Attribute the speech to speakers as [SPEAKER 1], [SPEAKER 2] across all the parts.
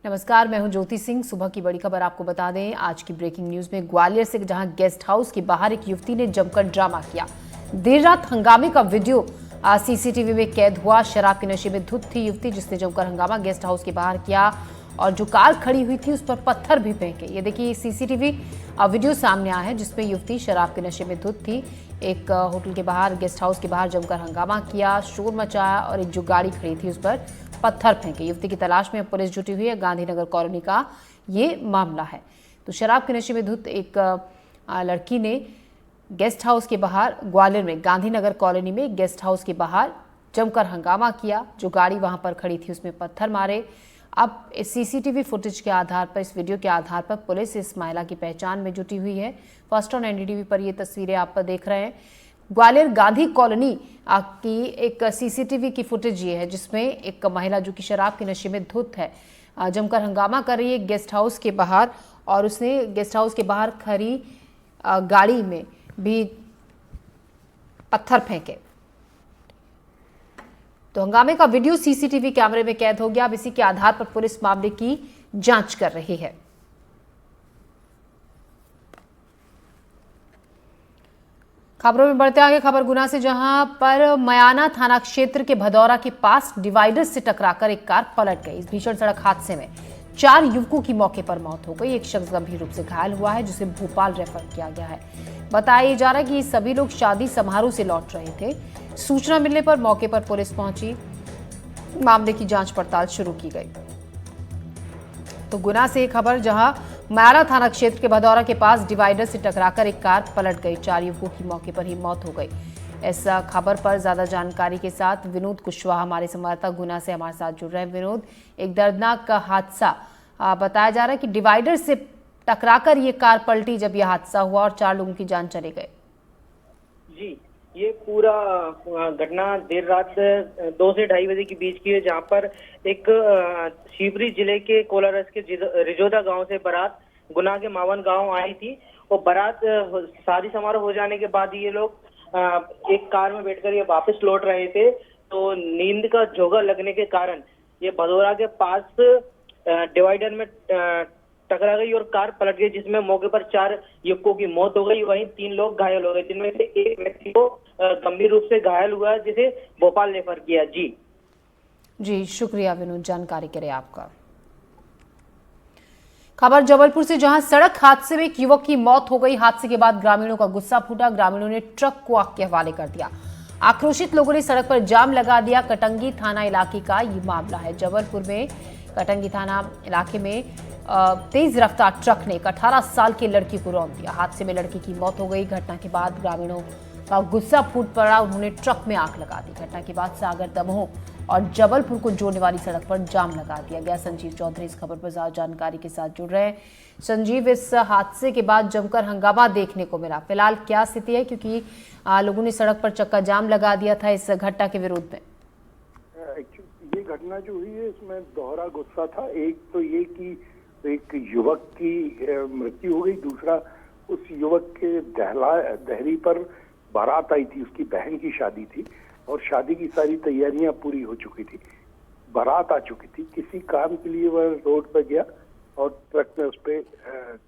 [SPEAKER 1] नमस्कार, मैं हूं ज्योति सिंह। सुबह की बड़ी खबर आपको बता दें। आज की ब्रेकिंग न्यूज में ग्वालियर से जहां गेस्ट हाउस के बाहर एक युवती ने जमकर ड्रामा किया। देर रात हंगामे का वीडियो सीसीटीवी में कैद हुआ। शराब के नशे में धुत थी युवती, जिसने जमकर हंगामा गेस्ट हाउस के बाहर किया और जो कार खड़ी हुई थी उस पर पत्थर भी फेंके। ये देखिए सीसीटीवी वीडियो सामने आया है जिसमें युवती शराब के नशे में धुत थी। एक होटल के बाहर, गेस्ट हाउस के बाहर जमकर हंगामा किया, शोर मचाया और एक जो गाड़ी खड़ी थी उस पर पत्थर फेंके। युवती की तलाश में पुलिस जुटी हुई है। गांधीनगर कॉलोनी का ये मामला है। तो शराब के नशे में धुत एक लड़की ने गेस्ट हाउस के बाहर, ग्वालियर में गांधीनगर कॉलोनी में गेस्ट हाउस के बाहर जमकर हंगामा किया। जो गाड़ी वहां पर खड़ी थी उसमें पत्थर मारे। अब इस सीसीटीवी फुटेज के आधार पर, इस वीडियो के आधार पर पुलिस इस महिला की पहचान में जुटी हुई है। फर्स्ट ऑन एनडीटीवी पर ये तस्वीरें आप देख रहे हैं। ग्वालियर गांधी कॉलोनी की एक सीसीटीवी की फुटेज ये है जिसमें एक महिला जो कि शराब के नशे में धुत है, जमकर हंगामा कर रही है गेस्ट हाउस के बाहर और उसने गेस्ट हाउस के बाहर खड़ी गाड़ी में भी पत्थर फेंके। तो हंगामे का वीडियो सीसीटीवी कैमरे में कैद हो गया। अब इसी के आधार पर पुलिस मामले की जांच कर रही है। खबरों में बढ़ते आगे, खबर गुना से, जहां पर मयाना थाना क्षेत्र के भदौरा के पास डिवाइडर से टकराकर एक कार पलट गई। इस भीषण सड़क हादसे में 4 युवकों की मौके पर मौत हो गई। एक शख्स गंभीर रूप से घायल हुआ है जिसे भोपाल रेफर किया गया है। बताया जा रहा है कि ये सभी लोग शादी समारोह से लौट रहे थे। सूचना मिलने पर मौके पर पुलिस पहुंची, मामले की जांच पड़ताल शुरू की गई। तो गुना से एक खबर, जहां मयाना थाना क्षेत्र के भदौरा के पास डिवाइडर से टकराकर एक कार पलट गई। 4 युवकों की मौके पर ही मौत हो गई। इस खबर पर ज्यादा जानकारी के साथ विनोद कुशवाहा हमारे संवाददाता गुना से हमारे साथ जुड़ रहे हैं। विनोद, एक दर्दनाक हादसा बताया जा रहा है कि डिवाइडर से टकराकर ये कार पलटी जब यह हादसा हुआ और 4 लोगों की जान चली गई।
[SPEAKER 2] जी, ये पूरा घटना देर रात 2 से 2:30 बजे के बीच की है, जहां पर एक शिवपुरी जिले के कोलारस के रिजोदा गांव से बारात गुना के मावन गांव आई थी। और बारात शादी समारोह हो जाने के बाद ये लोग एक कार में बैठकर ये वापस लौट रहे थे। तो नींद का झोंका लगने के कारण ये भदौरा के पास डिवाइडर में टकरा गई और कार पलट गई, जिसमें मौके पर 4 युवकों की मौत हो गई। वहीं 3 लोग घायल हो गए, जिनमें से एक व्यक्ति को गंभीर रूप से घायल हुआ, जिसे भोपाल रेफर किया। जी,
[SPEAKER 1] शुक्रिया विनोद जानकारी के लिए आपका। खबर जबलपुर से, जहां सड़क हादसे में एक युवक की मौत हो गई। हादसे के बाद ग्रामीणों का गुस्सा फूटा। ग्रामीणों ने ट्रक को आग के हवाले कर दिया। आक्रोशित लोगों ने सड़क पर जाम लगा दिया। कटंगी थाना इलाके का ये मामला है। जबलपुर में कटंगी थाना इलाके में तेज रफ्तार ट्रक ने एक 18 साल की लड़की को रौंद दिया। हादसे में लड़की की मौत हो गई। घटना के बाद ग्रामीणों का गुस्सा फूट पड़ा। उन्होंने ट्रक में आग लगा दी। घटना के बाद सागर, दमोह और जबलपुर को जोड़ने वाली सड़क पर जाम लगा दिया गया। संजीव चौधरी इस खबर पर ज्यादा जानकारी के साथ जुड़ रहे हैं। संजीव, इस हादसे के बाद जमकर हंगामा देखने को मिला, फिलहाल क्या स्थिति है, क्योंकि लोगों ने सड़क पर चक्का जाम लगा दिया था इस घटना के विरोध में?
[SPEAKER 3] ये घटना जो हुई है इसमें दोहरा गुस्सा था। एक तो ये कि एक युवक की मृत्यु हो गई, दूसरा उस युवक के दहरी पर बारात आई थी, उसकी बहन की शादी थी और शादी की सारी तैयारियां पूरी हो चुकी थी, बारात आ चुकी थी। किसी काम के लिए वह रोड पर गया और ट्रक ने उस पर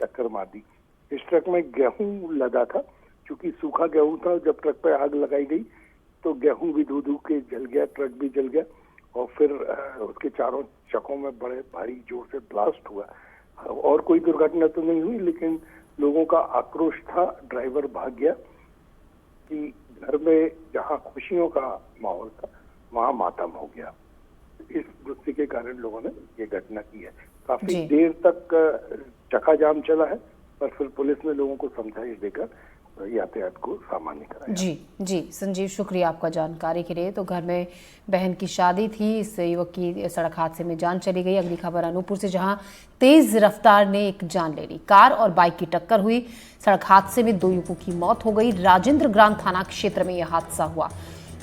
[SPEAKER 3] टक्कर मार दी। इस ट्रक में गेहूं लदा था, क्योंकि सूखा गेहूं था। जब ट्रक पर आग लगाई गई तो गेहूं भी धू धू के जल गया, ट्रक भी जल गया और फिर उसके चारों चक्कों में बड़े भारी जोर से ब्लास्ट हुआ। और कोई दुर्घटना तो नहीं हुई, लेकिन लोगों का आक्रोश था। ड्राइवर भाग गया कि घर में जहां खुशियों का माहौल था वहां मातम हो गया। इस गुस्से के कारण लोगों ने ये घटना की है। काफी देर तक चक्का जाम चला है, पर फिर पुलिस ने लोगों को समझाइश देकर यातायात को सामान्य कराया।
[SPEAKER 1] जी संजीव, शुक्रिया आपका जानकारी के लिए। तो घर में बहन की शादी थी, इस युवक की सड़क हादसे में जान चली गई। अगली खबर अनूपपुर से, जहां तेज रफ्तार ने एक जान ले ली। कार और बाइक की टक्कर हुई। सड़क हादसे में 2 युवकों की मौत हो गई। राजेंद्र ग्राम थाना क्षेत्र में यह हादसा हुआ।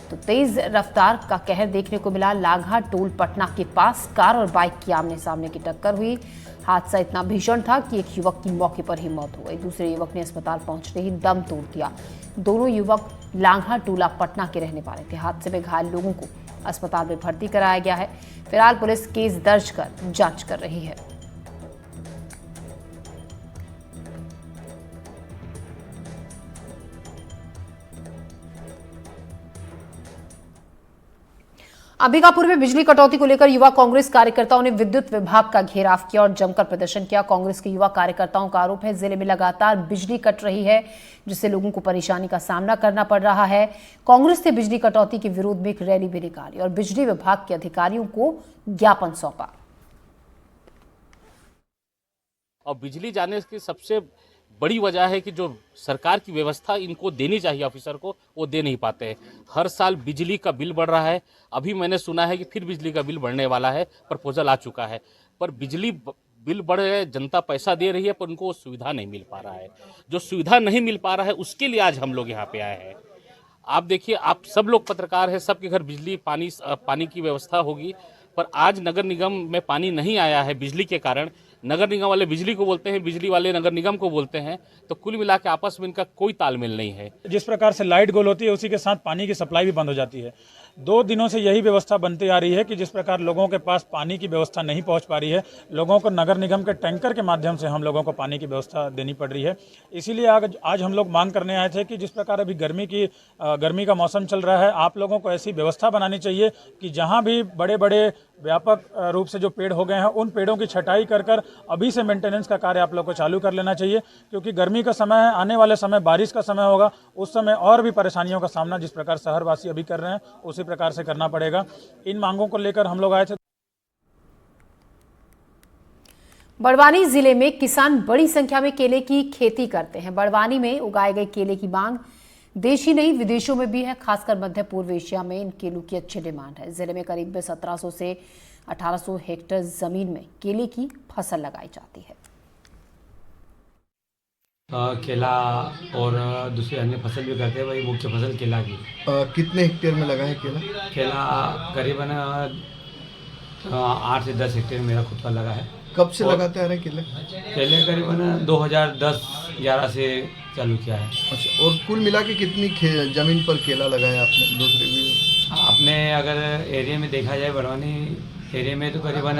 [SPEAKER 1] तो तेज रफ्तार का कहर देखने को मिला। लाघा टोल पटना के पास कार और बाइक की आमने सामने की टक्कर हुई। हादसा इतना भीषण था कि एक युवक की मौके पर ही मौत हो गई। दूसरे युवक ने अस्पताल पहुंचते ही दम तोड़ दिया। दोनों युवक लांघा टोला पटना के रहने वाले थे। हादसे में घायल लोगों को अस्पताल में भर्ती कराया गया है। फिलहाल पुलिस केस दर्ज कर जांच कर रही है। अंबिकापुर में बिजली कटौती को लेकर युवा कांग्रेस कार्यकर्ताओं ने विद्युत विभाग का घेराव किया और जमकर प्रदर्शन किया। कांग्रेस के युवा कार्यकर्ताओं का आरोप है जिले में लगातार बिजली कट रही है, जिससे लोगों को परेशानी का सामना करना पड़ रहा है। कांग्रेस ने बिजली कटौती के विरोध में एक रैली भी निकाली और बिजली विभाग के अधिकारियों को ज्ञापन सौंपा।
[SPEAKER 4] और बिजली जाने की सबसे बड़ी वजह है कि जो सरकार की व्यवस्था इनको देनी चाहिए ऑफिसर को, वो दे नहीं पाते हैं। हर साल बिजली का बिल बढ़ रहा है। अभी मैंने सुना है कि फिर बिजली का बिल बढ़ने वाला है, प्रपोजल आ चुका है। पर बिजली बिल बढ़ रहे, जनता पैसा दे रही है, पर उनको वो सुविधा नहीं मिल पा रहा है। जो सुविधा नहीं मिल पा रहा है उसके लिए आज हम लोग यहाँ पे आए हैं। आप देखिए, आप सब लोग पत्रकार हैं, सबके घर बिजली पानी की व्यवस्था होगी, पर आज नगर निगम में पानी नहीं आया है बिजली के कारण। नगर निगम वाले बिजली को बोलते हैं, बिजली वाले नगर निगम को बोलते हैं, तो कुल मिला के आपस में इनका कोई तालमेल नहीं है।
[SPEAKER 5] जिस प्रकार से लाइट गोल होती है उसी के साथ पानी की सप्लाई भी बंद हो जाती है। 2 दिनों से यही व्यवस्था बनती आ रही है कि जिस प्रकार लोगों के पास पानी की व्यवस्था नहीं पहुंच पा रही है, लोगों को नगर निगम के टैंकर के माध्यम से हम लोगों को पानी की व्यवस्था देनी पड़ रही है। इसीलिए आज हम लोग मांग करने आए थे कि जिस प्रकार अभी गर्मी का मौसम चल रहा है, आप लोगों को ऐसी व्यवस्था बनानी चाहिए कि जहाँ भी बड़े बड़े व्यापक रूप से जो पेड़ हो गए हैं उन पेड़ों की छटाई कर अभी से मेंटेनेंस का कार्य आप लोग को चालू कर लेना चाहिए, क्योंकि गर्मी का समय है, आने वाले समय बारिश का समय होगा, उस समय और भी परेशानियों का सामना जिस प्रकार शहरवासी अभी कर रहे हैं उसी प्रकार से करना पड़ेगा। इन मांगों को लेकर हम लोग आए थे।
[SPEAKER 1] बड़वानी जिले में किसान बड़ी संख्या में केले की खेती करते हैं। बड़वानी में उगाए गए केले की मांग देश ही नहीं विदेशों में भी है। खासकर मध्य पूर्व एशिया में इन केलों की अच्छी डिमांड है। जिले में करीब 1700 से 1800 हेक्टेयर जमीन में केले की फसल लगाई जाती है।
[SPEAKER 6] केला और दूसरी अन्य फसल भी करते हैं, वही मुख्य फसल केला की।
[SPEAKER 7] कितने हेक्टेयर में लगा है केला?
[SPEAKER 6] केला करीबन 8 से 10 हेक्टेयर मेरा खुद का लगा है।
[SPEAKER 7] कब से लगाते आ रहे हैं केले?
[SPEAKER 6] केले करीबन 2010-11 से चालू किया है।
[SPEAKER 7] अच्छा, और कुल मिला के कितनी जमीन पर केला लगाया आपने? दूसरे भी
[SPEAKER 6] आपने अगर एरिया में देखा जाए, बड़वानी एरिया में तो करीबन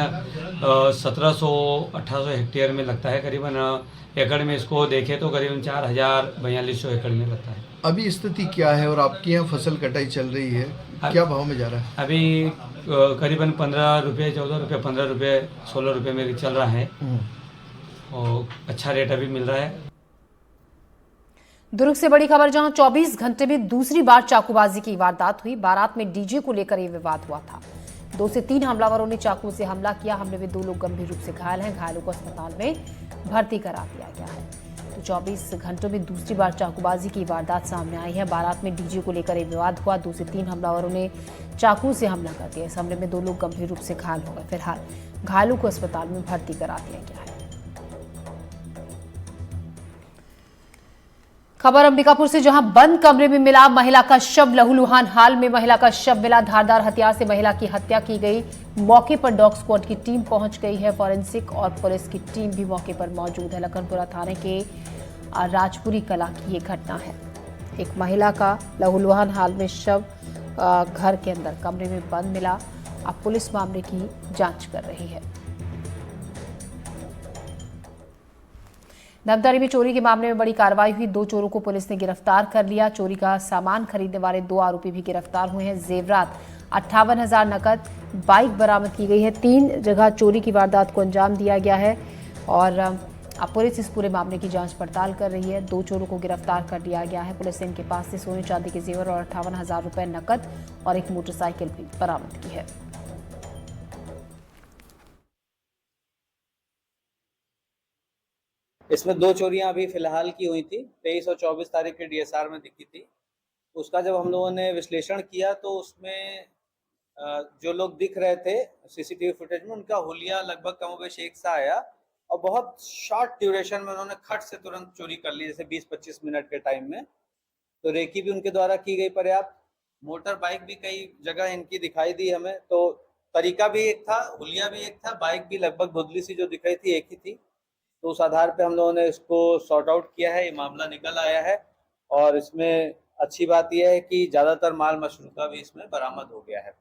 [SPEAKER 6] 1700-1800 हेक्टेयर में लगता है। करीबन एकड़ में इसको देखें तो करीबन 4000-4200 एकड़ में लगता है।
[SPEAKER 7] अभी स्थिति क्या है और आपके यहाँ फसल कटाई चल रही है, क्या भाव में जा रहा है?
[SPEAKER 6] अभी करीबन 15 रुपये, 14 रुपये, 15 रुपये, 16 रुपये में चल रहा है और अच्छा रेट अभी मिल रहा है।
[SPEAKER 1] दुर्ग से बड़ी खबर, जहां 24 घंटे में दूसरी बार चाकूबाजी की वारदात हुई। बारात में डीजे को लेकर यह विवाद हुआ था। 2 से 3 हमलावरों ने चाकू से हमला किया। हमले में 2 लोग गंभीर रूप से घायल हैं। घायलों को अस्पताल में भर्ती करा दिया गया है। तो 24 घंटों में दूसरी बार चाकूबाजी की वारदात सामने आई है। बारात में डीजे को लेकर यह विवाद हुआ। 2 से 3 हमलावरों ने चाकू से हमला कर दिया। इस हमले में 2 लोग गंभीर रूप से घायल हो गए। फिलहाल घायलों को अस्पताल में भर्ती करा दिया गया है। खबर अंबिकापुर से, जहां बंद कमरे में मिला महिला का शव। लहूलुहान हाल में महिला का शव मिला। धारदार हथियार से महिला की हत्या की गई। मौके पर डॉग स्क्वाड की टीम पहुंच गई है। फॉरेंसिक और पुलिस की टीम भी मौके पर मौजूद है। लखनपुरा थाने के राजपुरी कला की ये घटना है। एक महिला का लहूलुहान हाल में शव घर के अंदर कमरे में बंद मिला। अब पुलिस मामले की जांच कर रही है। धमतरी में चोरी के मामले में बड़ी कार्रवाई हुई। 2 चोरों को पुलिस ने गिरफ्तार कर लिया। चोरी का सामान खरीदने वाले 2 आरोपी भी गिरफ्तार हुए हैं। जेवरात 58,000 नकद, बाइक बरामद की गई है। 3 जगह चोरी की वारदात को अंजाम दिया गया है और अब पुलिस इस पूरे मामले की जांच पड़ताल कर रही है। 2 चोरों को गिरफ्तार कर लिया गया है। पुलिस ने इनके पास से सोने चांदी के जेवर और 58,000 रुपए नकद और एक मोटरसाइकिल भी बरामद की है।
[SPEAKER 8] इसमें 2 चोरियां अभी फिलहाल की हुई थी। 23 और 24 तारीख के डीएसआर में दिखी थी। उसका जब हम लोगों ने विश्लेषण किया तो उसमें जो लोग दिख रहे थे सीसीटीवी फुटेज में, उनका हुलिया लगभग कमोबेश एक सा आया और बहुत शॉर्ट ड्यूरेशन में उन्होंने खट से तुरंत चोरी कर ली, जैसे 20-25 मिनट के टाइम में। तो रेकी भी उनके द्वारा की गई पर्याप्त। मोटर बाइक भी कई जगह इनकी दिखाई दी हमें। तो तरीका भी एक था, हुलिया भी एक था, बाइक भी लगभग धुंधली सी जो दिख रही थी एक ही थी। तो उस आधार पे हम लोगों ने इसको सॉर्ट आउट किया है। ये मामला निकल आया है और इसमें अच्छी बात यह है कि ज़्यादातर माल मशरूका भी इसमें बरामद हो गया है।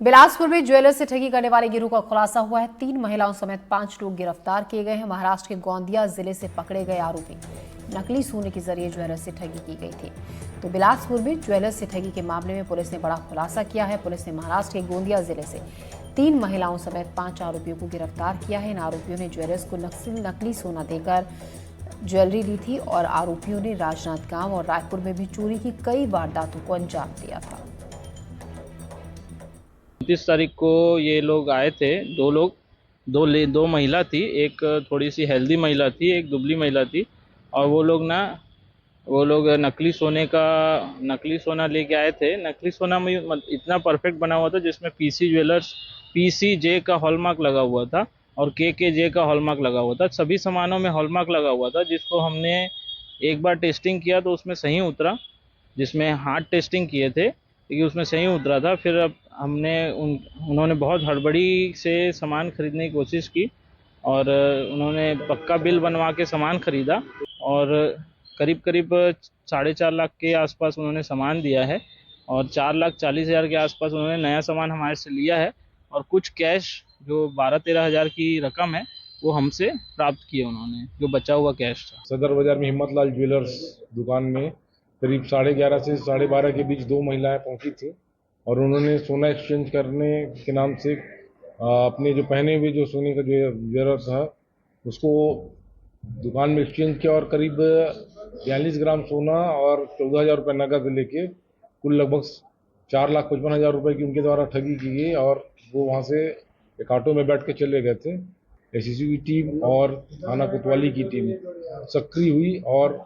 [SPEAKER 1] बिलासपुर में ज्वेलर से ठगी करने वाले गिरोह का खुलासा हुआ है। 3 महिलाओं समेत 5 लोग गिरफ्तार किए गए हैं। महाराष्ट्र के गोंदिया जिले से पकड़े गए आरोपी नकली सोने के जरिए ज्वेलर से ठगी की गई थी। तो बिलासपुर में ज्वेलर से ठगी के मामले में पुलिस ने बड़ा खुलासा किया है। पुलिस ने महाराष्ट्र के गोंदिया जिले से 3 महिलाओं समेत 5 आरोपियों को गिरफ्तार किया है। इन आरोपियों ने ज्वेलर्स को नकली सोना देकर ज्वेलरी ली थी और आरोपियों ने राजनांदगांव और रायपुर में भी चोरी की कई वारदातों को अंजाम दिया था।
[SPEAKER 9] 29 तारीख को ये लोग आए थे, दो महिला थी, एक थोड़ी सी हेल्दी महिला थी, एक दुबली महिला थी। और वो लोग नकली सोना लेके आए थे। नकली सोना में इतना परफेक्ट बना हुआ था जिसमें पीसी ज्वेलर्स PCJ का हॉलमार्क लगा हुआ था और KKJ का हॉलमार्क लगा हुआ था। सभी सामानों में हॉलमार्क लगा हुआ था, जिसको हमने एक बार टेस्टिंग किया तो उसमें सही उतरा, जिसमें हार्ड टेस्टिंग किए थे लेकिन उसमें सही उतरा था। फिर अब उन्होंने बहुत हड़बड़ी से सामान खरीदने की कोशिश की और उन्होंने पक्का बिल बनवा के सामान खरीदा और करीब 4.5 लाख के आसपास उन्होंने सामान दिया है और 4,40,000 के आसपास उन्होंने नया सामान हमारे से लिया है और कुछ कैश जो 12-13 हज़ार की रकम है वो हमसे प्राप्त किए उन्होंने, जो बचा हुआ कैश था।
[SPEAKER 10] सदर बाजार में हिम्मतलाल ज्वेलर्स दुकान में करीब 11:30 से 12:30 के बीच 2 महिलाएं पहुंची थी और उन्होंने सोना एक्सचेंज करने के नाम से अपने जो पहने हुए जो सोने का जो ज्वेलर था उसको दुकान में एक्सचेंज किया और करीब 42 ग्राम सोना और 14,000 रुपये नकद लेके कुल लगभग 4,55,000 रुपये की उनके द्वारा ठगी की गई और वो वहाँ से एक ऑटो में बैठ के चले गए थे। SCCB की टीम और थाना कोतवाली की टीम सक्रिय हुई और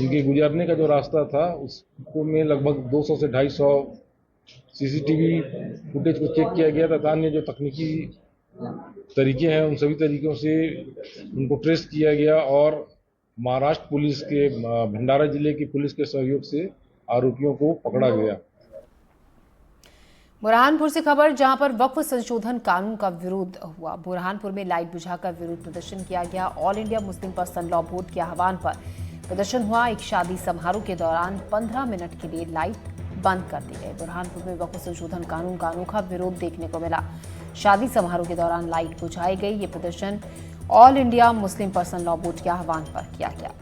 [SPEAKER 10] उनके गुजरने का जो रास्ता था उसको में लगभग 200 से 250 CCTV फुटेज को चेक किया गया तथा अन्य जो तकनीकी तरीके हैं उन सभी तरीकों से उनको ट्रेस किया गया और महाराष्ट्र पुलिस के भंडारा जिले की पुलिस के सहयोग से आरोपियों को पकड़ा गया।
[SPEAKER 1] बुरहानपुर से खबर, जहां पर वक्फ संशोधन कानून का विरोध हुआ। बुरहानपुर में लाइट बुझाकर विरोध प्रदर्शन किया गया। All India Muslim person law board के आह्वान पर प्रदर्शन हुआ। एक शादी समारोह के दौरान 15 मिनट के लिए लाइट बंद कर दी गई। बुरहानपुर में वक्फ संशोधन कानून का अनोखा विरोध देखने को मिला। शादी समारोह के दौरान लाइट बुझाई गई। ये प्रदर्शन all India Muslim person law board के आह्वान पर किया गया।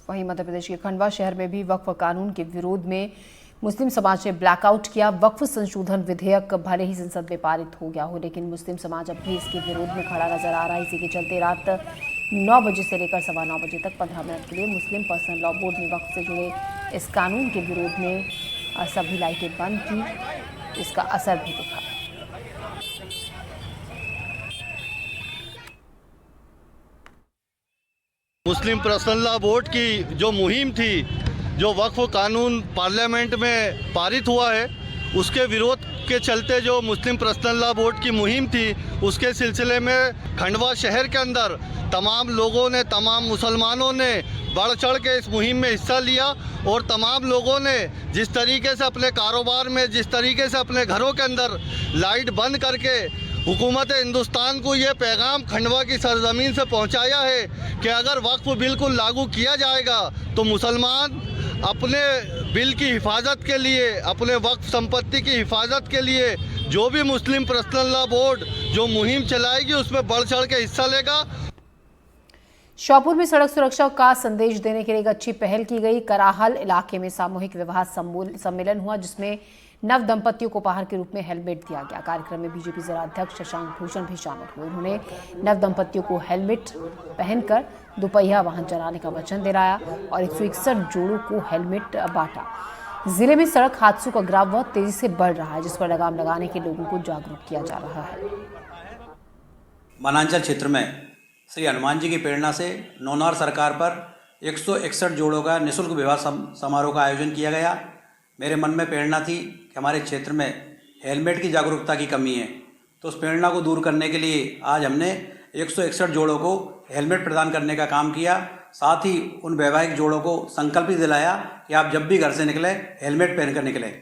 [SPEAKER 1] वहीं मध्य प्रदेश के खंडवा शहर में भी वक्फ कानून के विरोध में मुस्लिम समाज ने ब्लैकआउट किया। वक्फ संशोधन विधेयक भले ही संसद में पारित हो गया हो, लेकिन मुस्लिम समाज अब भी इसके विरोध में खड़ा नजर आ रहा है। इसी के चलते रात 9 बजे से लेकर 9:15 बजे तक 15 मिनट के लिए मुस्लिम पर्सनल लॉ बोर्ड ने वक्फ से जुड़े इस कानून के विरोध में सभी लाइटें बंद की। इसका असर भी दिखा।
[SPEAKER 11] मुस्लिम पर्सनल लॉ बोर्ड की जो मुहिम थी, जो वक्फ कानून पार्लियामेंट में पारित हुआ है, उसके विरोध के चलते जो मुस्लिम पर्सनल लॉ बोर्ड की मुहिम थी उसके सिलसिले में खंडवा शहर के अंदर तमाम लोगों ने, तमाम मुसलमानों ने बढ़ चढ़ के इस मुहिम में हिस्सा लिया और तमाम लोगों ने जिस तरीके से अपने कारोबार में, जिस तरीके से अपने घरों के अंदर लाइट बंद करके हुकूमत हिंदुस्तान को ये पैगाम खंडवा की सरजमीन से पहुंचाया है कि अगर वक्फ बिल्कुल लागू किया जाएगा तो मुसलमान अपने बिल की हिफाजत के लिए, अपने वक्फ संपत्ति की हिफाजत के लिए जो भी मुस्लिम पर्सनल लॉ बोर्ड जो मुहिम चलाएगी उसमें बढ़ चढ़ के हिस्सा लेगा।
[SPEAKER 1] श्योपुर में सड़क सुरक्षा का संदेश देने के लिए एक अच्छी पहल की गई। कराहल इलाके में सामूहिक विवाह सम्मेलन हुआ, जिसमें नव दंपतियों को उपहार के रूप में हेलमेट दिया गया। कार्यक्रम में बीजेपी जिला अध्यक्ष शशांक भूषण भी शामिल हुए। उन्होंने नव दंपतियों को हेलमेट पहनकर दोपहिया वाहन चलाने का वचन दिलाया और 161 जोड़ों को हेलमेट बांटा। जिले में सड़क हादसों का ग्राफ बहुत तेजी से बढ़ रहा है, जिस पर लगाम लगाने के लोगों को जागरूक किया जा रहा है।
[SPEAKER 12] वनांचल क्षेत्र में श्री हनुमान जी की प्रेरणा से नौनार सरकार पर 161 जोड़ों का निःशुल्क विवाह समारोह का आयोजन किया गया। मेरे मन में प्रेरणा थी कि हमारे क्षेत्र में हेलमेट की जागरूकता की कमी है, तो उस प्रेरणा को दूर करने के लिए आज हमने 161 जोड़ों को हेलमेट प्रदान करने का काम किया। साथ ही उन वैवाहिक जोड़ों को संकल्प दिलाया कि आप जब भी घर से निकलें हेलमेट पहनकर निकलें।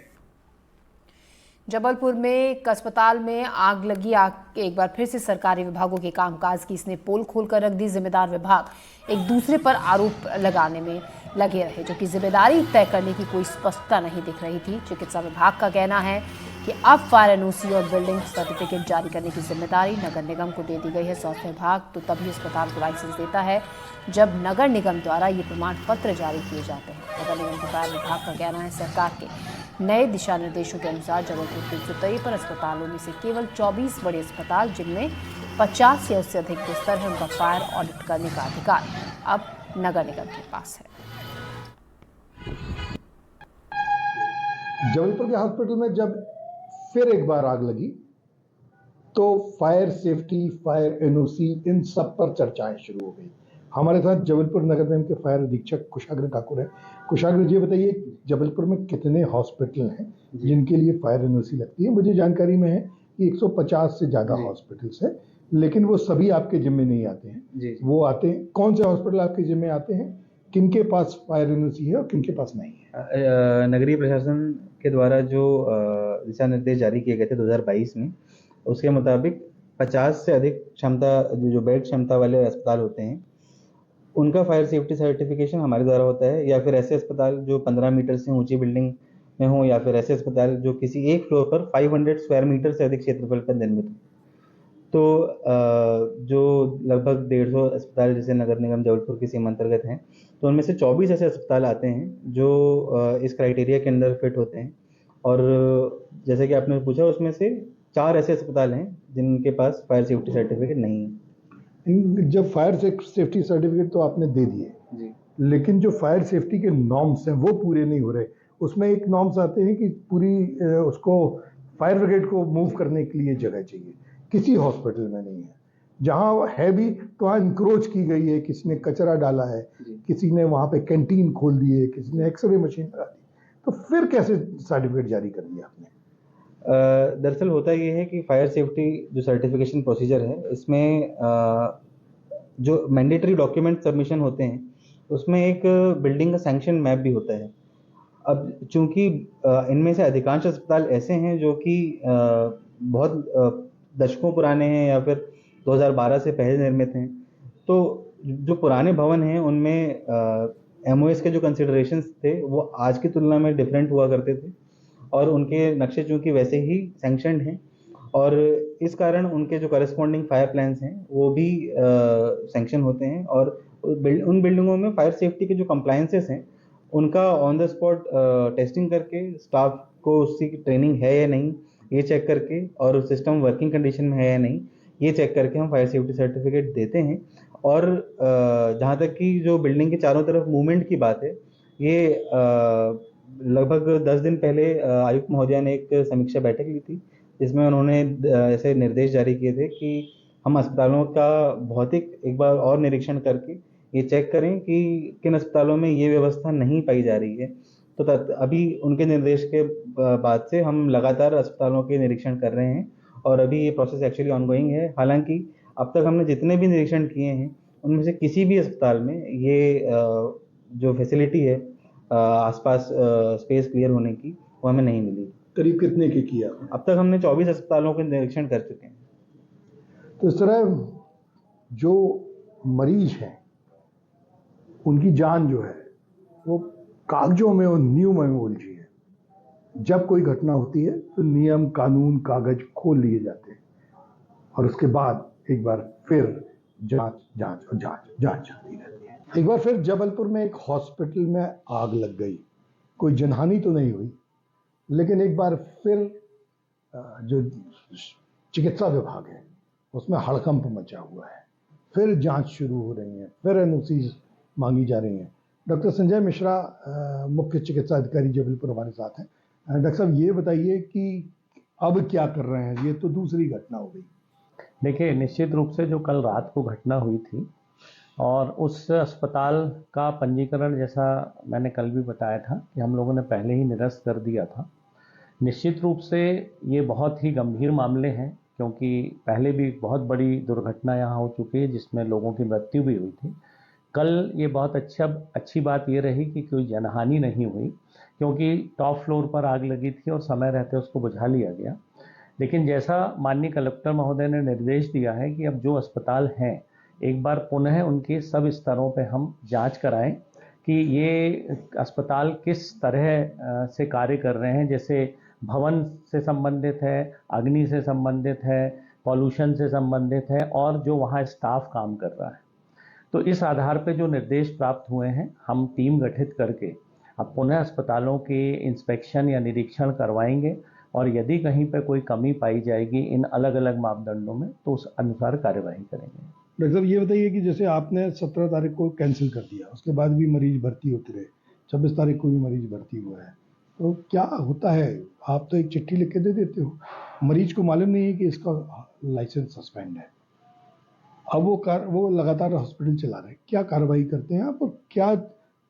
[SPEAKER 1] जबलपुर में एक अस्पताल में आग लगी। आग के एक बार फिर से सरकारी विभागों के कामकाज की इसने पोल खोलकर रख दी। जिम्मेदार विभाग एक दूसरे पर आरोप लगाने में लगे रहे, जो कि जिम्मेदारी तय करने की कोई स्पष्टता नहीं दिख रही थी। चिकित्सा विभाग का कहना है कि अब फायर एनओसी और बिल्डिंग सर्टिफिकेट जारी करने की जिम्मेदारी नगर निगम को दे दी गई है। स्वास्थ्य विभाग तो तभी अस्पताल को लाइसेंस देता है जब नगर निगम द्वारा ये प्रमाण पत्र जारी किए जाते हैं। नगर निगम के फायर विभाग का कहना है सरकार के नए दिशा निर्देशों के अनुसार जबलपुर के 153 अस्पतालों में से केवल 24 बड़े अस्पताल जिनमें 50 या उससे अधिक बिस्तर है, उनका फायर ऑडिट करने का अधिकार अब नगर निगम के पास है।
[SPEAKER 13] जबलपुर के हॉस्पिटल में जब फिर एक बार आग लगी तो फायर सेफ्टी, फायर एनओसी, इन सब पर चर्चाएं शुरू हो गई। हमारे साथ जबलपुर नगर निगम के फायर अधीक्षक कुशाग्र ठाकुर है। कुशाग्र जी बताइए, जबलपुर में कितने हॉस्पिटल हैं जिनके लिए फायर एनओसी लगती है? मुझे जानकारी में है कि 150 से ज़्यादा हॉस्पिटल्स है, लेकिन वो सभी आपके जिम्मे नहीं आते हैं। वो आते हैं, कौन से हॉस्पिटल आपके जिम्मे आते हैं, किनके पास फायर एनओसी है और किनके पास नहीं है?
[SPEAKER 14] नगरीय प्रशासन के द्वारा जो दिशा निर्देश जारी किए गए थे 2022 में, उसके मुताबिक 50 से अधिक क्षमता जो बेड क्षमता वाले अस्पताल होते हैं उनका फायर सेफ्टी सर्टिफिकेशन हमारे द्वारा होता है, या फिर ऐसे अस्पताल जो 15 मीटर से ऊंची बिल्डिंग में हो, या फिर ऐसे अस्पताल जो किसी एक फ्लोर पर 500 स्क्वायर मीटर से अधिक क्षेत्रफल पर निर्मित हो। तो जो लगभग 150 अस्पताल जैसे नगर निगम जबलपुर की सीमा अंतर्गत हैं, तो उनमें से 24 ऐसे अस्पताल आते हैं जो इस क्राइटेरिया के अंदर फिट होते हैं। और जैसे कि आपने पूछा, उसमें से 4 ऐसे अस्पताल हैं जिनके पास फायर सेफ्टी सर्टिफिकेट नहीं है।
[SPEAKER 13] जब फायर सेफ्टी सर्टिफिकेट तो आपने दे दिए जी, लेकिन जो फायर सेफ्टी के नॉर्म्स हैं वो पूरे नहीं हो रहे। उसमें एक नॉर्म्स आते हैं कि पूरी उसको फायर ब्रिगेड को मूव करने के लिए जगह चाहिए, किसी हॉस्पिटल में नहीं है। जहाँ है भी तो वहाँ इंक्रोच की गई है, किसी ने कचरा डाला है, किसी ने वहाँ पे कैंटीन खोल दी है, किसी ने एक्सरे मशीन लगा दी, तो फिर कैसे सर्टिफिकेट जारी कर दिया आपने?
[SPEAKER 14] दरअसल होता ये है कि फायर सेफ्टी जो सर्टिफिकेशन प्रोसीजर है, इसमें जो मैंडेटरी डॉक्यूमेंट सबमिशन होते हैं उसमें एक बिल्डिंग का सैंक्शन मैप भी होता है। अब चूंकि इनमें से अधिकांश अस्पताल ऐसे हैं जो कि बहुत दशकों पुराने हैं या फिर 2012 से पहले निर्मित हैं, तो जो पुराने भवन हैं उनमें MOS के जो कंसिडरेशंस थे वो आज की तुलना में डिफरेंट हुआ करते थे, और उनके नक्शे चूंकि वैसे ही सैंक्शनड हैं, और इस कारण उनके जो करस्पॉन्डिंग फायर प्लान्स हैं वो भी सैंक्शन होते हैं। और उन बिल्डिंगों में फायर सेफ्टी के जो कंप्लायंसेस हैं उनका ऑन द स्पॉट टेस्टिंग करके स्टाफ को उसकी ट्रेनिंग है या नहीं ये चेक करके, और सिस्टम वर्किंग कंडीशन में है या नहीं ये चेक करके हम फायर सेफ्टी सर्टिफिकेट देते हैं। और जहाँ तक कि जो बिल्डिंग के चारों तरफ मूवमेंट की बात है, ये लगभग 10 दिन पहले आयुक्त महोदया ने एक समीक्षा बैठक ली थी, जिसमें उन्होंने ऐसे निर्देश जारी किए थे कि हम अस्पतालों का भौतिक एक बार और निरीक्षण करके ये चेक करें कि किन अस्पतालों में ये व्यवस्था नहीं पाई जा रही है। तो अभी उनके निर्देश के बाद से हम लगातार अस्पतालों के निरीक्षण कर रहे हैं, और अभी ये प्रोसेस एक्चुअली ऑनगोइंग है। हालांकि अब तक हमने जितने भी निरीक्षण किए हैं उनमें से किसी भी अस्पताल में ये जो फैसिलिटी है आसपास स्पेस क्लियर होने की, वो हमें नहीं मिली।
[SPEAKER 13] करीब कितने के किया?
[SPEAKER 14] अब तक हमने 24 अस्पतालों के निरीक्षण कर चुके हैं।
[SPEAKER 13] तो इस तरह जो मरीज हैं उनकी जान जो है वो कागजों में और नियमों में उलझी है। जब कोई घटना होती है तो नियम, कानून, कागज खोल लिए जाते हैं, और उसके बाद एक बार फिर जांच चलती रहती है। एक बार फिर जबलपुर में एक हॉस्पिटल में आग लग गई। कोई जनहानि तो नहीं हुई, लेकिन एक बार फिर जो चिकित्सा विभाग है उसमें हड़कंप मचा हुआ है। फिर जांच शुरू हो रही है, फिर एनओसी मांगी जा रही हैं। डॉक्टर संजय मिश्रा मुख्य चिकित्सा अधिकारी जबलपुर हमारे साथ हैं। डॉक्टर साहब, ये बताइए कि अब क्या कर रहे हैं? ये तो दूसरी घटना हो गई।
[SPEAKER 15] देखिए, निश्चित रूप से जो कल रात को घटना हुई थी और उस अस्पताल का पंजीकरण, जैसा मैंने कल भी बताया था कि हम लोगों ने पहले ही निरस्त कर दिया था। निश्चित रूप से ये बहुत ही गंभीर मामले हैं, क्योंकि पहले भी बहुत बड़ी दुर्घटना यहाँ हो चुकी है जिसमें लोगों की मृत्यु भी हुई थी। कल ये बहुत अच्छी बात ये रही कि कोई जनहानि नहीं हुई, क्योंकि टॉप फ्लोर पर आग लगी थी और समय रहते उसको बुझा लिया गया। लेकिन जैसा माननीय कलेक्टर महोदय ने निर्देश दिया है कि अब जो अस्पताल हैं एक बार पुनः उनके सब स्तरों पे हम जांच कराएं कि ये अस्पताल किस तरह से कार्य कर रहे हैं, जैसे भवन से संबंधित है, अग्नि से संबंधित है, पॉल्यूशन से संबंधित है और जो वहाँ स्टाफ काम कर रहा है। तो इस आधार पे जो निर्देश प्राप्त हुए हैं हम टीम गठित करके अब पुनः अस्पतालों के इंस्पेक्शन या निरीक्षण करवाएंगे और यदि कहीं पे कोई कमी पाई जाएगी इन अलग अलग मापदंडों में तो उस अनुसार कार्यवाही करेंगे।
[SPEAKER 13] डॉक्टर साहब ये बताइए कि जैसे आपने 17 तारीख को कैंसिल कर दिया, उसके बाद भी मरीज भर्ती होते रहे, 26 तारीख को भी मरीज भर्ती हुआ है, तो क्या होता है? आप तो एक चिट्ठी लिख के दे देते हो, मरीज को मालूम नहीं है कि इसका लाइसेंस सस्पेंड है, अब वो लगातार हॉस्पिटल चला रहे हैं, क्या कार्रवाई करते हैं आप और क्या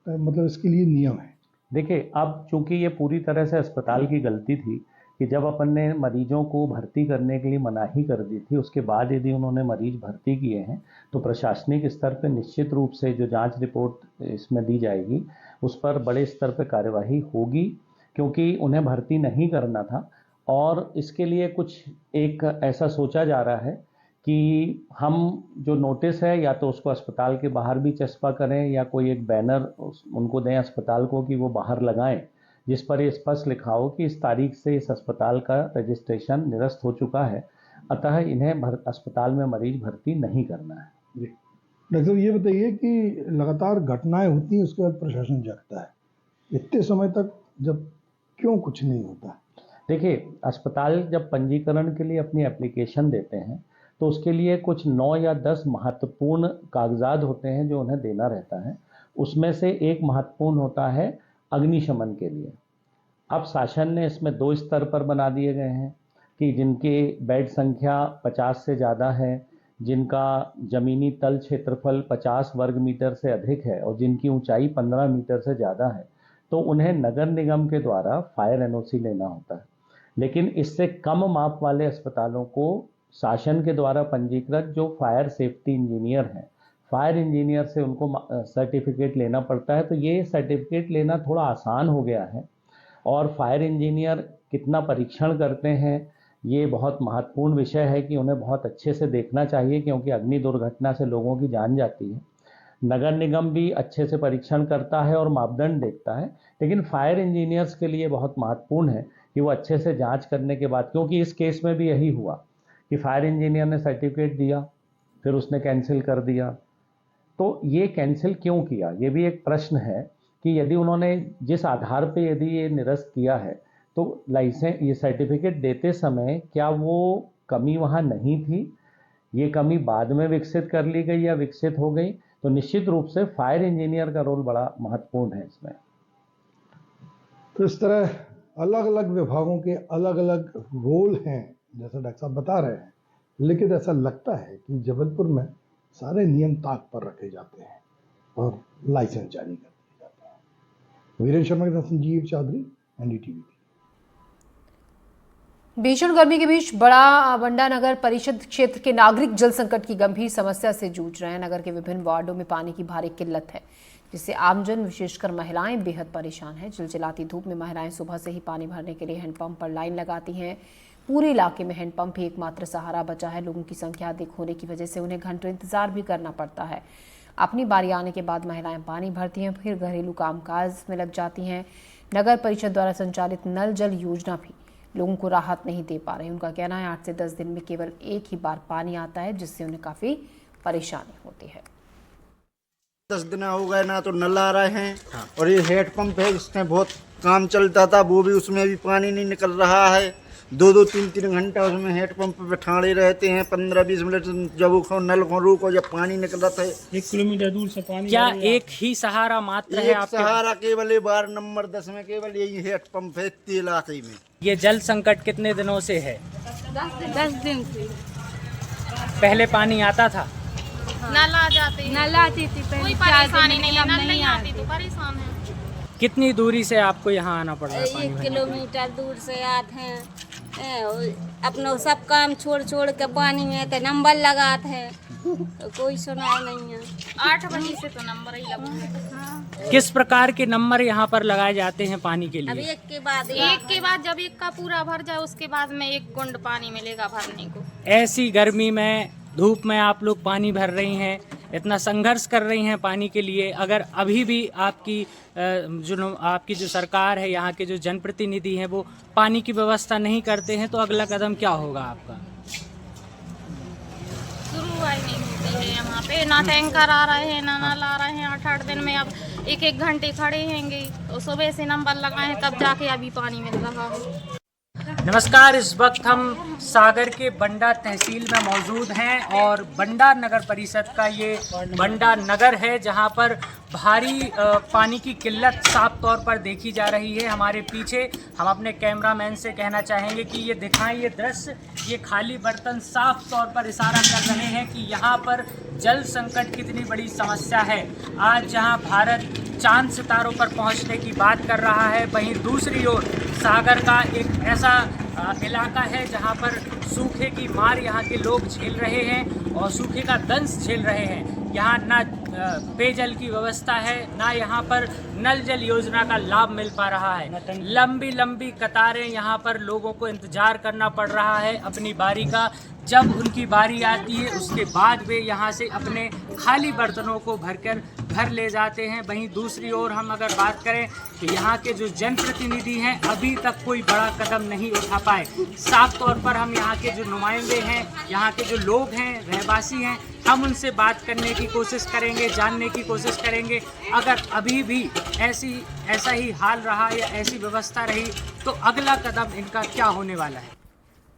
[SPEAKER 13] मतलब इसके लिए नियम है?
[SPEAKER 15] देखिए, अब चूंकि ये पूरी तरह से अस्पताल की गलती थी कि जब अपन ने मरीजों को भर्ती करने के लिए मनाही कर दी थी, उसके बाद यदि उन्होंने मरीज भर्ती किए हैं तो प्रशासनिक स्तर पर निश्चित रूप से जो जांच रिपोर्ट इसमें दी जाएगी उस पर बड़े स्तर पर कार्यवाही होगी, क्योंकि उन्हें भर्ती नहीं करना था। और इसके लिए कुछ एक ऐसा सोचा जा रहा है कि हम जो नोटिस है या तो उसको अस्पताल के बाहर भी चस्पा करें या कोई एक बैनर उनको दें अस्पताल को कि वो बाहर लगाएं, जिस पर ये स्पष्ट लिखा हो कि इस तारीख से इस अस्पताल का रजिस्ट्रेशन निरस्त हो चुका है, अतः इन्हें अस्पताल में मरीज भर्ती नहीं करना है।
[SPEAKER 13] डॉक्टर साहब ये बताइए कि लगातार घटनाएं होती हैं, उसके बाद प्रशासन जगता है, इतने समय तक जब क्यों कुछ नहीं होता?
[SPEAKER 15] देखिए, अस्पताल जब पंजीकरण के लिए अपनी एप्लीकेशन देते हैं तो उसके लिए कुछ 9 या 10 महत्वपूर्ण कागजात होते हैं जो उन्हें देना रहता है। उसमें से एक महत्वपूर्ण होता है अग्निशमन के लिए। अब शासन ने इसमें 2 स्तर पर बना दिए गए हैं कि जिनके बेड संख्या 50 से ज़्यादा है, जिनका ज़मीनी तल क्षेत्रफल 50 वर्ग मीटर से अधिक है और जिनकी ऊंचाई 15 मीटर से ज़्यादा है, तो उन्हें नगर निगम के द्वारा फायर एनओसी लेना होता है। लेकिन इससे कम माप वाले अस्पतालों को शासन के द्वारा पंजीकृत जो फायर सेफ्टी इंजीनियर हैं, फायर इंजीनियर से उनको सर्टिफिकेट लेना पड़ता है। तो ये सर्टिफिकेट लेना थोड़ा आसान हो गया है और फायर इंजीनियर कितना परीक्षण करते हैं ये बहुत महत्वपूर्ण विषय है कि उन्हें बहुत अच्छे से देखना चाहिए, क्योंकि अग्नि दुर्घटना से लोगों की जान जाती है। नगर निगम भी अच्छे से परीक्षण करता है और मापदंड देखता है, लेकिन फायर इंजीनियर्स के लिए बहुत महत्वपूर्ण है कि वो अच्छे से जांच करने के बाद, क्योंकि इस केस में भी यही हुआ कि फायर इंजीनियर ने सर्टिफिकेट दिया फिर उसने कैंसिल कर दिया। तो ये कैंसिल क्यों किया, ये भी एक प्रश्न है कि यदि उन्होंने जिस आधार पे यदि ये निरस्त किया है तो लाइसेंस ये सर्टिफिकेट देते समय क्या वो कमी वहाँ नहीं थी, ये कमी बाद में विकसित कर ली गई या विकसित हो गई? तो निश्चित रूप से फायर इंजीनियर का रोल बड़ा महत्वपूर्ण है इसमें।
[SPEAKER 13] तो इस तरह अलग अलग विभागों के अलग अलग रोल हैं जैसा डॉक्टर साहब बता रहे हैं, लेकिन ऐसा लगता है कि जबलपुर में सारे नियम ताक पर रखे जाते हैं और लाइसेंस जारी कर दिए जाते हैं। वीरेंद्र शर्मा के साथ संजीव चौधरी, एनडीटीवी।
[SPEAKER 1] भीषण गर्मी के बीच बड़ा बंडा नगर परिषद क्षेत्र के नागरिक जल संकट की गंभीर समस्या से जूझ रहे हैं। नगर के विभिन्न वार्डों में पानी की भारी किल्लत है, जिससे आमजन विशेषकर महिलाएं बेहद परेशान हैं। चिलचिलाती धूप में महिलाएं सुबह से ही पानी भरने के लिए हैंडपंप पर लाइन लगाती हैं। पूरे इलाके में हैंडपंप ही एकमात्र सहारा बचा है। लोगों की संख्या अधिक होने की वजह से उन्हें घंटों इंतजार भी करना पड़ता है। अपनी बारी आने के बाद महिलाएं पानी भरती हैं, फिर घरेलू कामकाज में लग जाती हैं। नगर परिषद द्वारा संचालित नल जल योजना भी लोगों को राहत नहीं दे पा रही। उनका कहना है 8 से 10 दिन में केवल एक ही बार पानी आता है, जिससे उन्हें काफी परेशानी होती है।
[SPEAKER 16] 10 दिन हो गए ना तो नल आ रहे हैं और ये हैंडपंप है जिसमें बहुत काम चलता था, वो भी उसमें भी पानी नहीं निकल रहा है। 2-2, 3-3 घंटा उसमें हैंडपंप पे ठाड़े रहते हैं। 15-20 मिनट जब वो नल को रोको जब पानी निकल रहा है।
[SPEAKER 17] 1 किलोमीटर दूर से पानी। क्या एक ही सहारा मात्र है आपके?
[SPEAKER 16] सहारा केवल वार्ड नंबर 10 में केवल यही हैंडपंप है तेलाती में।
[SPEAKER 17] ये जल संकट कितने दिनों से है?
[SPEAKER 18] 10 दिन से।
[SPEAKER 17] पहले पानी आता था?
[SPEAKER 18] नल आ जाती, नल आती थी, कोई परेशानी नहीं है, नल नहीं आती तो परेशान है।
[SPEAKER 17] कितनी दूरी से आपको यहाँ आना पड़ रहा है?
[SPEAKER 18] 1 किलोमीटर दूर से आते हैं। अपनो सब काम छोड़ छोड़ के पानी में तो नंबर लगाते हैं, तो कोई सुनाई नहीं है। 8 बजे से तो नंबर ही लगा।
[SPEAKER 17] किस प्रकार के नंबर यहाँ पर लगाए जाते हैं पानी के लिए?
[SPEAKER 18] अब एक के बाद जब एक का पूरा भर जाए उसके बाद में 1 कुंड पानी मिलेगा भरने को।
[SPEAKER 17] ऐसी गर्मी में धूप में आप लोग पानी भर रही हैं, इतना संघर्ष कर रही हैं पानी के लिए। अगर अभी भी आपकी जो सरकार है, यहाँ के जो जनप्रतिनिधि हैं, वो पानी की व्यवस्था नहीं करते हैं तो अगला कदम क्या होगा आपका?
[SPEAKER 18] शुरुआत नहीं होती है यहाँ पे, ना टैंकर आ रहे हैं ना नल आ रहे हैं। 8-8 दिन में अब 1-1 घंटे खड़े हैंगे, तो सुबह से नंबर लगाए हैं तब जाके अभी पानी मिल रहा है।
[SPEAKER 17] नमस्कार, इस वक्त हम सागर के बंडा तहसील में मौजूद हैं और बंडा नगर परिषद का ये बंडा नगर है जहां पर भारी पानी की किल्लत साफ तौर पर देखी जा रही है। हमारे पीछे हम अपने कैमरामैन से कहना चाहेंगे कि ये दिखाएं ये दृश्य, ये खाली बर्तन साफ तौर पर इशारा कर रहे हैं कि यहाँ पर जल संकट कितनी बड़ी समस्या है। आज जहाँ भारत चांद सितारों पर पहुँचने की बात कर रहा है, वहीं दूसरी ओर सागर का एक ऐसा इलाका है जहां पर सूखे की मार यहाँ के लोग झेल रहे हैं और सूखे का दंश झेल रहे हैं। यहाँ ना पेयजल की व्यवस्था है, ना यहाँ पर नल जल योजना का लाभ मिल पा रहा है। लंबी लंबी कतारें यहाँ पर लोगों को इंतजार करना पड़ रहा है अपनी बारी का। जब उनकी बारी आती है उसके बाद वे यहाँ से अपने खाली बर्तनों को भरकर घर ले जाते हैं। वहीं दूसरी ओर हम अगर बात करें तो यहाँ के जो जनप्रतिनिधि हैं अभी तक कोई बड़ा कदम नहीं उठा पाए। साफ तौर पर हम यहाँ के जो नुमाइंदे हैं, यहाँ के जो लोग हैं, रहवासी हैं, हम उनसे बात करने की कोशिश करेंगे, जानने की कोशिश करेंगे। अगर अभी भी ऐसा ही हाल रहा या ऐसी व्यवस्था रही तो अगला कदम इनका क्या होने वाला है।